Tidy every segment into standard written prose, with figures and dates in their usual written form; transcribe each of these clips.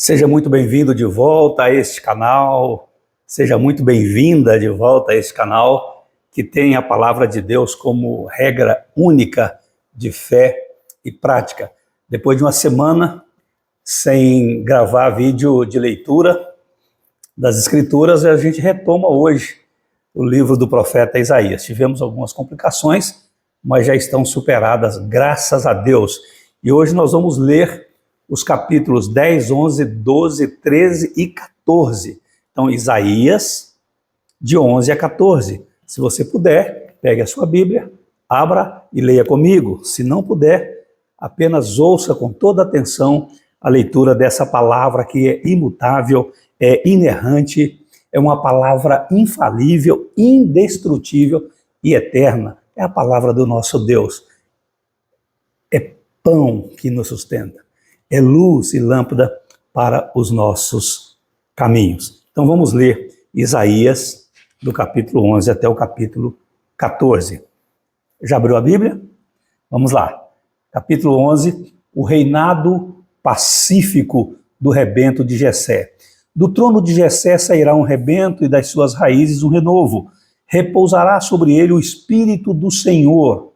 Seja muito bem-vindo de volta a este canal, seja muito bem-vinda de volta a este canal que tem a palavra de Deus como regra única de fé e prática. Depois de uma semana sem gravar vídeo de leitura das Escrituras, a gente retoma hoje o livro do profeta Isaías. Tivemos algumas complicações, mas já estão superadas, graças a Deus. E hoje nós vamos ler os capítulos 10, 11, 12, 13 e 14. Então, Isaías, de 11 a 14. Se você puder, pegue a sua Bíblia, abra e leia comigo. Se não puder, apenas ouça com toda atenção a leitura dessa palavra que é imutável, é inerrante, é uma palavra infalível, indestrutível e eterna. É a palavra do nosso Deus. É pão que nos sustenta. É luz e lâmpada para os nossos caminhos. Então vamos ler Isaías, do capítulo 11 até o capítulo 14. Já abriu a Bíblia? Vamos lá. Capítulo 11, o reinado pacífico do rebento de Jessé. Do trono de Jessé sairá um rebento e das suas raízes um renovo. Repousará sobre ele o Espírito do Senhor,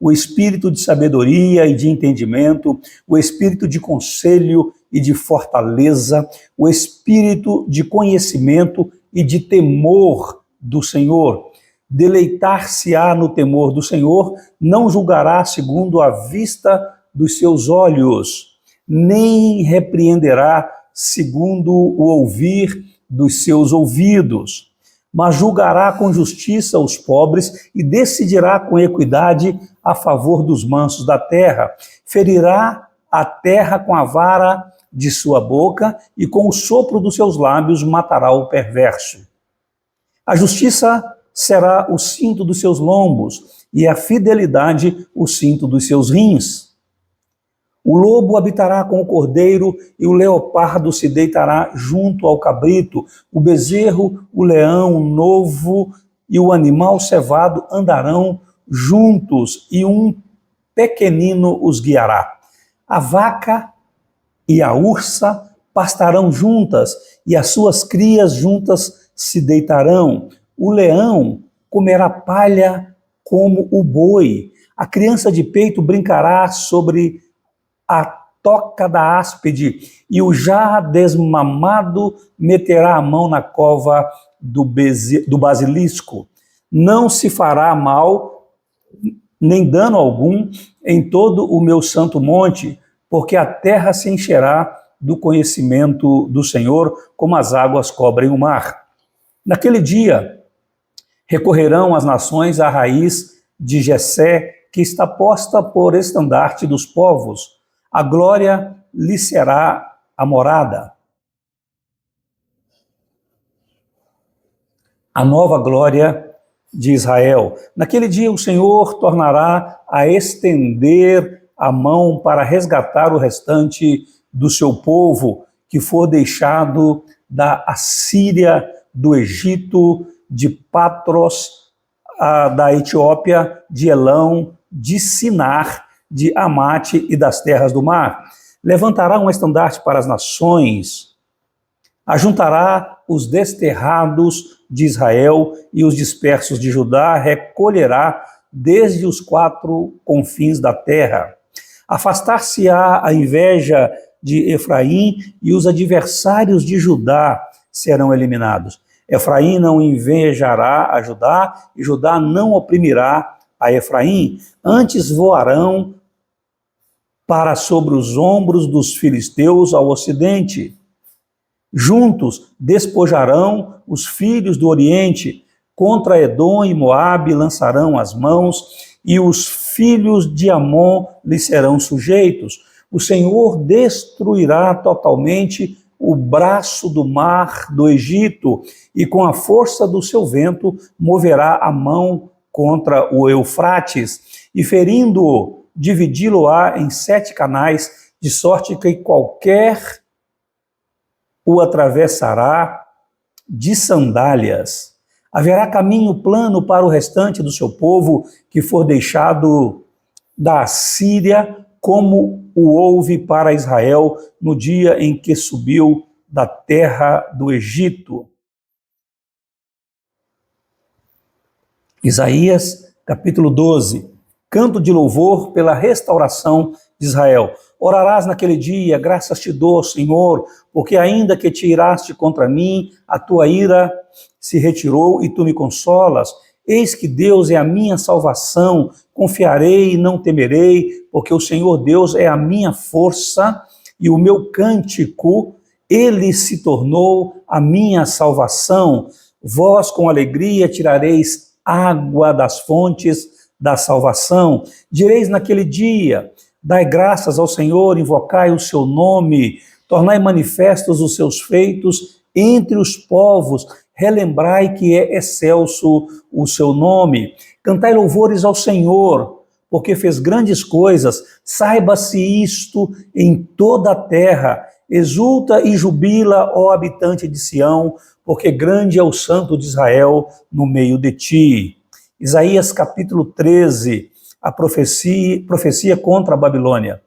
o espírito de sabedoria e de entendimento, o espírito de conselho e de fortaleza, o espírito de conhecimento e de temor do Senhor. Deleitar-se-á no temor do Senhor, não julgará segundo a vista dos seus olhos, nem repreenderá segundo o ouvir dos seus ouvidos, mas julgará com justiça os pobres e decidirá com equidade a favor dos mansos da terra. Ferirá a terra com a vara de sua boca e com o sopro dos seus lábios matará o perverso. A justiça será o cinto dos seus lombos e a fidelidade o cinto dos seus rins. O lobo habitará com o cordeiro e o leopardo se deitará junto ao cabrito. O bezerro, o leão novo e o animal cevado andarão juntos e um pequenino os guiará. A vaca e a ursa pastarão juntas e as suas crias juntas se deitarão. O leão comerá palha como o boi. A criança de peito brincará sobre a toca da áspide, e o já desmamado meterá a mão na cova do basilisco. Não se fará mal, nem dano algum, em todo o meu santo monte, porque a terra se encherá do conhecimento do Senhor, como as águas cobrem o mar. Naquele dia, recorrerão as nações à raiz de Jessé, que está posta por estandarte dos povos. A glória lhe será a morada. A nova glória de Israel. Naquele dia o Senhor tornará a estender a mão para resgatar o restante do seu povo, que for deixado da Assíria, do Egito, de Patros, da Etiópia, de Elão, de Sinar, de Amate e das terras do mar. Levantará um estandarte para as nações, ajuntará os desterrados de Israel e os dispersos de Judá, recolherá desde os quatro confins da terra. Afastar-se-á a inveja de Efraim e os adversários de Judá serão eliminados. Efraim não invejará a Judá e Judá não oprimirá a Efraim, antes voarão para sobre os ombros dos filisteus ao ocidente. Juntos despojarão os filhos do Oriente, contra Edom e Moabe lançarão as mãos, e os filhos de Amon lhe serão sujeitos. O Senhor destruirá totalmente o braço do mar do Egito, e com a força do seu vento moverá a mão contra o Eufrates, e ferindo-o, dividi-lo-á em 7 canais, de sorte que qualquer o atravessará de sandálias. Haverá caminho plano para o restante do seu povo, que for deixado da Assíria como o houve para Israel no dia em que subiu da terra do Egito. Isaías, capítulo 12. Canto de louvor pela restauração de Israel. Orarás naquele dia, graças te dou, Senhor, porque ainda que te iraste contra mim, a tua ira se retirou e tu me consolas. Eis que Deus é a minha salvação, confiarei e não temerei, porque o Senhor Deus é a minha força e o meu cântico, ele se tornou a minha salvação. Vós com alegria tirareis água das fontes da salvação. Direis naquele dia, dai graças ao Senhor, invocai o seu nome, tornai manifestos os seus feitos entre os povos, relembrai que é excelso o seu nome. Cantai louvores ao Senhor, porque fez grandes coisas, saiba-se isto em toda a terra. Exulta e jubila, ó habitante de Sião, porque grande é o Santo de Israel no meio de ti. Isaías capítulo 13, a profecia contra a Babilônia.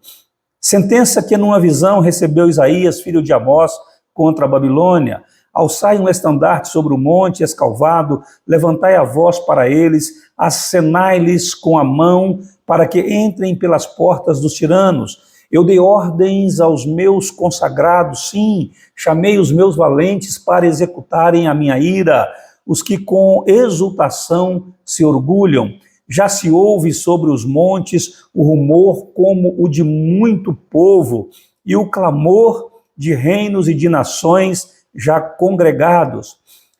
Sentença que numa visão recebeu Isaías, filho de Amós, contra a Babilônia. Alçai um estandarte sobre o monte escalvado, levantai a voz para eles, acenai-lhes com a mão, para que entrem pelas portas dos tiranos. Eu dei ordens aos meus consagrados, sim, chamei os meus valentes para executarem a minha ira, os que com exultação se orgulham. Já se ouve sobre os montes o rumor como o de muito povo, e o clamor de reinos e de nações já congregados.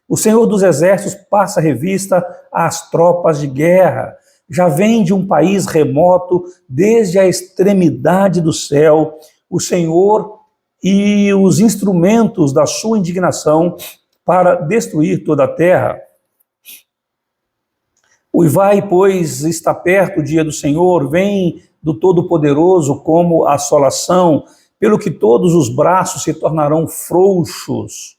O Senhor dos Exércitos passa revista às tropas de guerra. Já vem de um país remoto, desde a extremidade do céu, o Senhor e os instrumentos da sua indignação para destruir toda a terra. Uivai, pois está perto o dia do Senhor, vem do Todo-Poderoso como assolação, pelo que todos os braços se tornarão frouxos,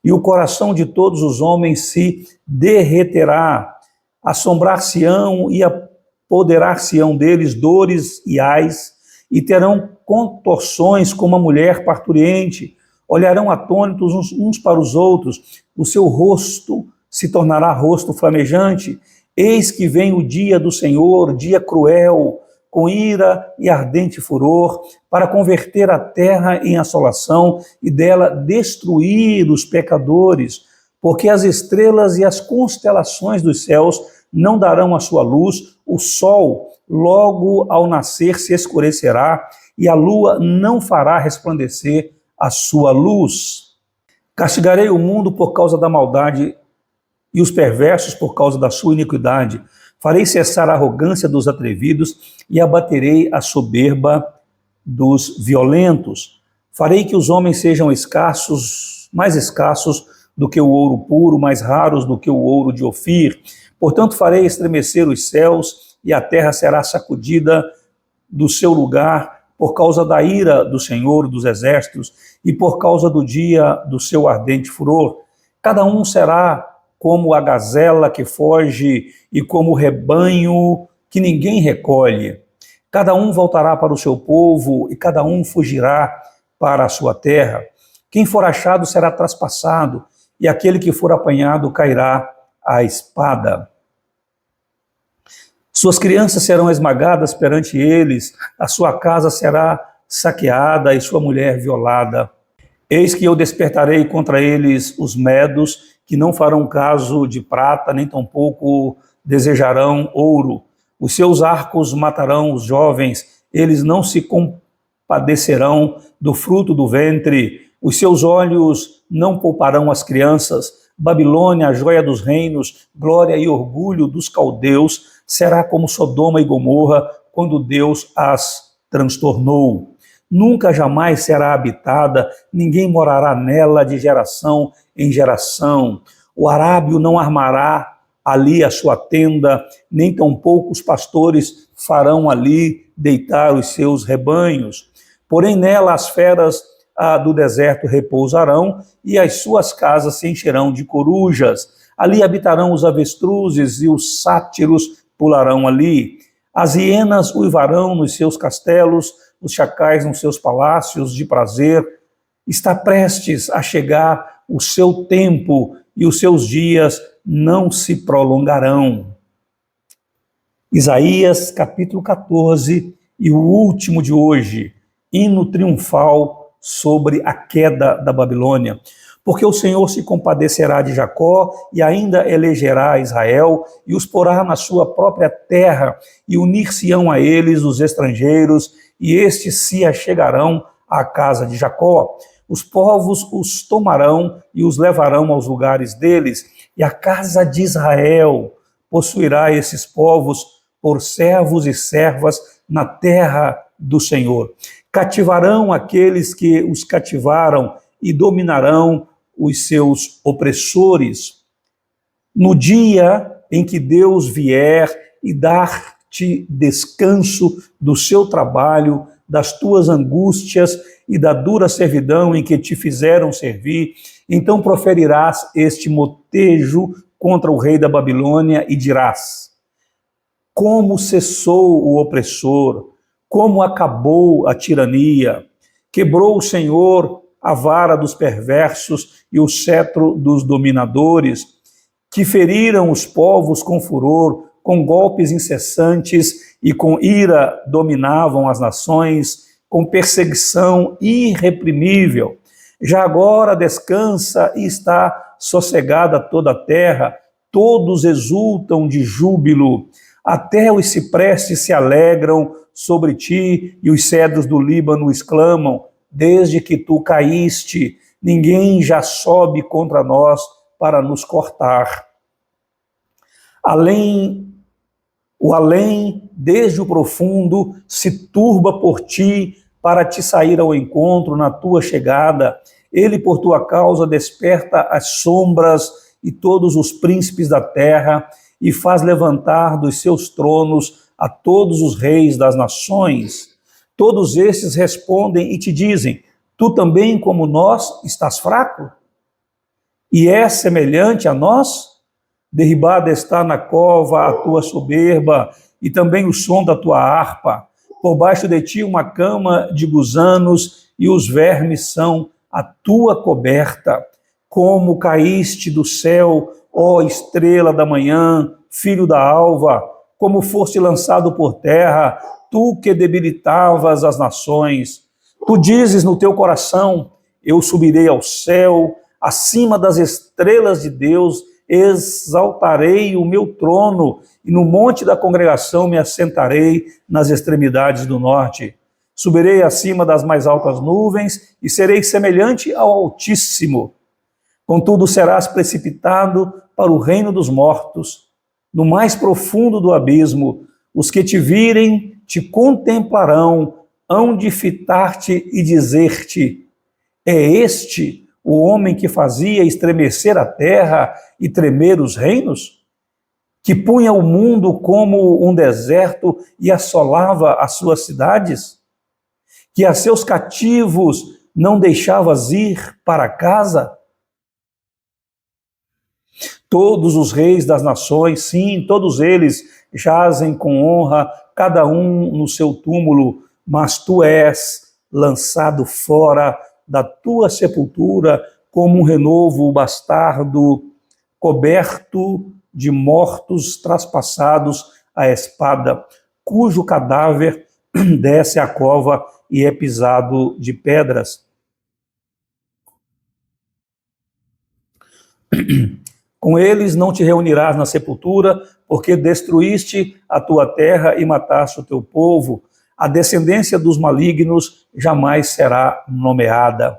e o coração de todos os homens se derreterá. Assombrar-se-ão e apoderar-se-ão deles dores e ais, e terão contorções como a mulher parturiente, olharão atônitos uns para os outros, o seu rosto se tornará rosto flamejante. Eis que vem o dia do Senhor, dia cruel, com ira e ardente furor, para converter a terra em assolação e dela destruir os pecadores, porque as estrelas e as constelações dos céus não darão a sua luz, o sol logo ao nascer se escurecerá e a lua não fará resplandecer a sua luz. Castigarei o mundo por causa da maldade e os perversos por causa da sua iniquidade. Farei cessar a arrogância dos atrevidos e abaterei a soberba dos violentos. Farei que os homens sejam escassos, mais escassos do que o ouro puro, mais raros do que o ouro de Ofir. Portanto, farei estremecer os céus e a terra será sacudida do seu lugar por causa da ira do Senhor dos Exércitos e por causa do dia do seu ardente furor. Cada um será como a gazela que foge e como o rebanho que ninguém recolhe. Cada um voltará para o seu povo e cada um fugirá para a sua terra. Quem for achado será traspassado e aquele que for apanhado cairá à espada. Suas crianças serão esmagadas perante eles, a sua casa será saqueada e sua mulher violada. Eis que eu despertarei contra eles os medos, que não farão caso de prata, nem tampouco desejarão ouro. Os seus arcos matarão os jovens, eles não se compadecerão do fruto do ventre. Os seus olhos não pouparão as crianças. Babilônia, a joia dos reinos, glória e orgulho dos caldeus, será como Sodoma e Gomorra, quando Deus as transtornou. Nunca jamais será habitada, ninguém morará nela de geração em geração. O arábio não armará ali a sua tenda, nem tampouco os pastores farão ali deitar os seus rebanhos. Porém nela as feras do deserto repousarão e as suas casas se encherão de corujas. Ali habitarão os avestruzes e os sátiros pularão ali. As hienas uivarão nos seus castelos, os chacais nos seus palácios de prazer. Está prestes a chegar o seu tempo e os seus dias não se prolongarão. Isaías capítulo 14 e o último de hoje, hino triunfal sobre a queda da Babilônia. Porque o Senhor se compadecerá de Jacó e ainda elegerá Israel e os porá na sua própria terra e unir-se-ão a eles os estrangeiros e estes se achegarão à casa de Jacó. Os povos os tomarão e os levarão aos lugares deles e a casa de Israel possuirá esses povos por servos e servas na terra do Senhor. Cativarão aqueles que os cativaram e dominarão os seus opressores. No dia em que Deus vier e dar-te descanso do seu trabalho, das tuas angústias e da dura servidão em que te fizeram servir, então proferirás este motejo contra o rei da Babilônia e dirás: como cessou o opressor, como acabou a tirania, quebrou o Senhor a vara dos perversos e o cetro dos dominadores, que feriram os povos com furor, com golpes incessantes e com ira dominavam as nações, com perseguição irreprimível. Já agora descansa e está sossegada toda a terra, todos exultam de júbilo, até os ciprestes se alegram sobre ti e os cedros do Líbano exclamam: desde que tu caíste, ninguém já sobe contra nós para nos cortar. O além, desde o profundo, se turba por ti para te sair ao encontro na tua chegada. Ele, por tua causa, desperta as sombras e todos os príncipes da terra e faz levantar dos seus tronos a todos os reis das nações. Todos estes respondem e te dizem: tu também, como nós, estás fraco? E és semelhante a nós? Derribada está na cova a tua soberba e também o som da tua harpa. Por baixo de ti uma cama de gusanos e os vermes são a tua coberta. Como caíste do céu, ó estrela da manhã, filho da alva, como foste lançado por terra, tu que debilitavas as nações. Tu dizes no teu coração: eu subirei ao céu, acima das estrelas de Deus, exaltarei o meu trono, e no monte da congregação me assentarei nas extremidades do norte. Subirei acima das mais altas nuvens e serei semelhante ao Altíssimo. Contudo, serás precipitado para o reino dos mortos, no mais profundo do abismo. Os que te virem te contemplarão, hão de fitar-te e dizer-te: é este o homem que fazia estremecer a terra e tremer os reinos? Que punha o mundo como um deserto e assolava as suas cidades? Que a seus cativos não deixavas ir para casa? Todos os reis das nações, sim, todos eles jazem com honra, cada um no seu túmulo, mas tu és lançado fora da tua sepultura como um renovo bastardo, coberto de mortos traspassados à espada, cujo cadáver desce à cova e é pisado de pedras. Com eles não te reunirás na sepultura, porque destruíste a tua terra e mataste o teu povo. A descendência dos malignos jamais será nomeada.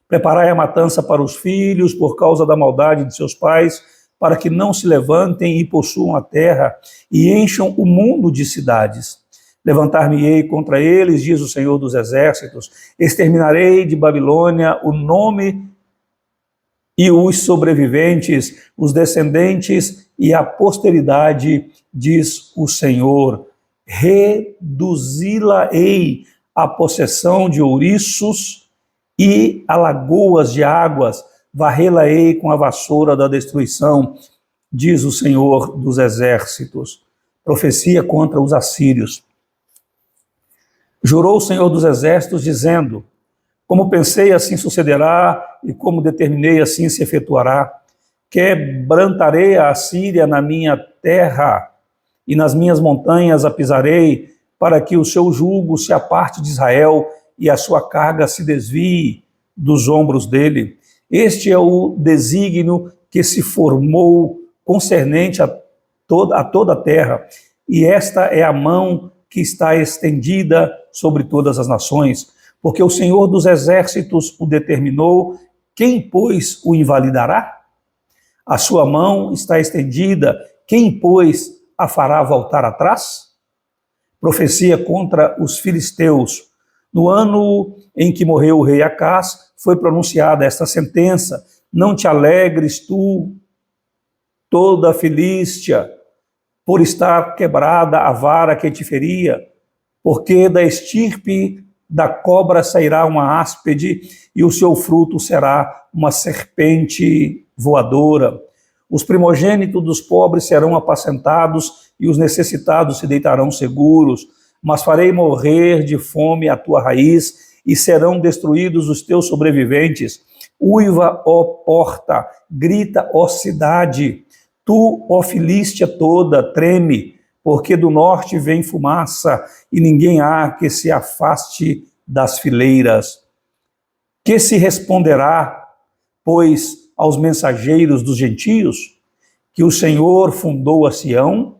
Preparai a matança para os filhos, por causa da maldade de seus pais, para que não se levantem e possuam a terra, e encham o mundo de cidades. Levantar-me-ei contra eles, diz o Senhor dos Exércitos, exterminarei de Babilônia o nome e os sobreviventes, os descendentes e a posteridade, diz o Senhor. Reduzi-la-ei à possessão de ouriços e a lagoas de águas, varrê-la-ei com a vassoura da destruição, diz o Senhor dos Exércitos. Profecia contra os assírios. Jurou o Senhor dos Exércitos, dizendo: como pensei, assim sucederá, e como determinei, assim se efetuará. Quebrantarei a Assíria na minha terra, e nas minhas montanhas a pisarei, para que o seu jugo se aparte de Israel, e a sua carga se desvie dos ombros dele. Este é o desígnio que se formou concernente a toda a terra, e esta é a mão que está estendida sobre todas as nações, porque o Senhor dos Exércitos o determinou. Quem, pois, o invalidará? A sua mão está estendida, quem, pois, a fará voltar atrás? Profecia contra os filisteus. No ano em que morreu o rei Acás, foi pronunciada esta sentença: não te alegres tu, toda a Filístia, por estar quebrada a vara que te feria, porque da estirpe da cobra sairá uma áspide, e o seu fruto será uma serpente voadora. Os primogênitos dos pobres serão apacentados, e os necessitados se deitarão seguros. Mas farei morrer de fome a tua raiz, e serão destruídos os teus sobreviventes. Uiva, ó porta, grita, ó cidade. Tu, ó Filístia toda, treme, porque do norte vem fumaça, e ninguém há que se afaste das fileiras. Que se responderá, pois, aos mensageiros dos gentios? Que o Senhor fundou a Sião,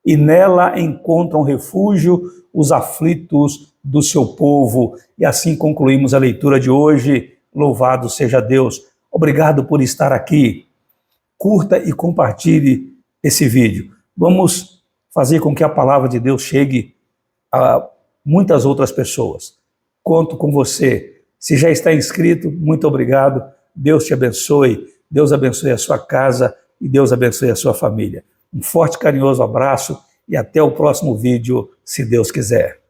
e nela encontram refúgio os aflitos do seu povo. E assim concluímos a leitura de hoje. Louvado seja Deus. Obrigado por estar aqui. Curta e compartilhe esse vídeo. Vamos fazer com que a palavra de Deus chegue a muitas outras pessoas. Conto com você. Se já está inscrito, muito obrigado. Deus te abençoe. Deus abençoe a sua casa e Deus abençoe a sua família. Um forte, carinhoso abraço e até o próximo vídeo, se Deus quiser.